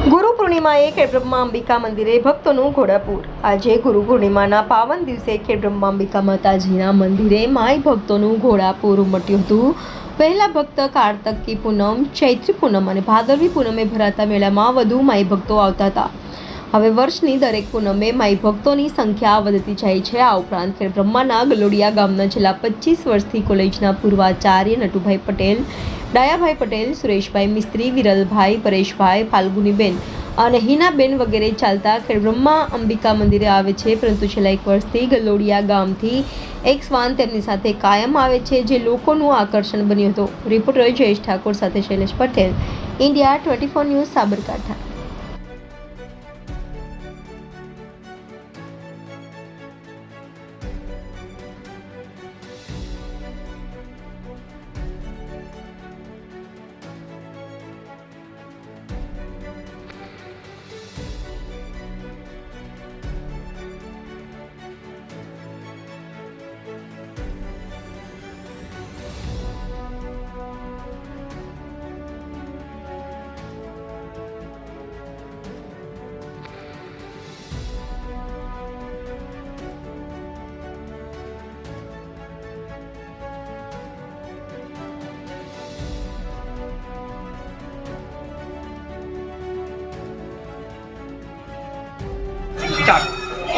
ગુરુ પૂર્ણિમાએ ખેડબ્રહ્મા અંબિકા મંદિરે ભક્તોનું ઘોડાપૂર। આજે ગુરુ પૂર્ણિમાના પાવન દિવસે ખેડબ્રહ્મા અંબિકા માતાજીના મંદિરે માઈ ભક્તોનું ઘોડાપૂર ઉમટ્યું હતું। પહેલા ભક્ત કાર્તકી પૂનમ, ચૈત્રી પૂનમ અને ભાદરવી પૂનમે ભરાતા મેળામાં વધુ માઈ ભક્તો આવતા હતા। હવે વર્ષની દરેક પૂનમે માઈ ભક્તોની સંખ્યા વધતી જાય છે। આ ઉપરાંત ખેડબ્રહ્માના ગલોડિયા ગામના છેલ્લા 25 વર્ષથી કોલેજના પૂર્વાચાર્ય નટુભાઈ પટેલ, ડાયાભાઈ પટેલ, સુરેશભાઈ મિસ્ત્રી, વિરલભાઈ, પરેશભાઈ, ફાલ્ગુનીબેન અને હિનાબેન વગેરે ચાલતા ખેડબ્રહ્મા અંબિકા મંદિરે આવે છે। પરંતુ છેલ્લા 1 વર્ષથી ગલોડિયા ગામથી એક શ્વાન તેમની સાથે કાયમ આવે છે, જે લોકોનું આકર્ષણ બન્યું હતું। રિપોર્ટર જયેશ ઠાકોર સાથે શૈલેષ પટેલ, ઇન્ડિયા 24 ન્યૂઝ, સાબરકાંઠા।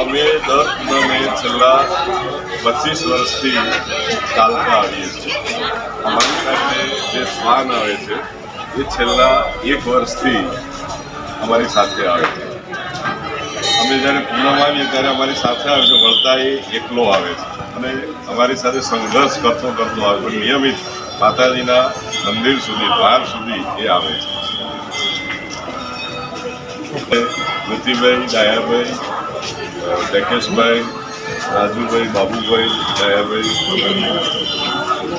અમે દર પૂનમે છેલ્લા 25 વર્ષથી ચાલતા આવીએ છીએ। અમારી સાથે જે શ્વાન આવે છે એ છેલ્લા 1 વર્ષથી અમારી સાથે આવે છે। અમે જ્યારે પૂનમ આવીએ ત્યારે અમારી સાથે આવે છે, વળતા એ એકલો આવે છે અને અમારી સાથે સંઘર્ષ કરતો આવે, પણ નિયમિત માતાજીના મંદિર સુધી, દ્વાર સુધી એ આવે છે। મતીભાઈ, ડાયાભાઈ, ટેકેશભાઈ, રાજુભાઈ, બાબુભાઈ, દયાભાઈ,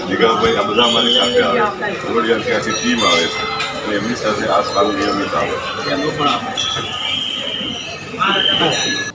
દિગલભાઈ, આ બધા અમારી સાથે આવે છે। ગલોડિયાથી આખી ટીમ આવે છે અને એમની સાથે આ સાલ નિયમિત આવે છે।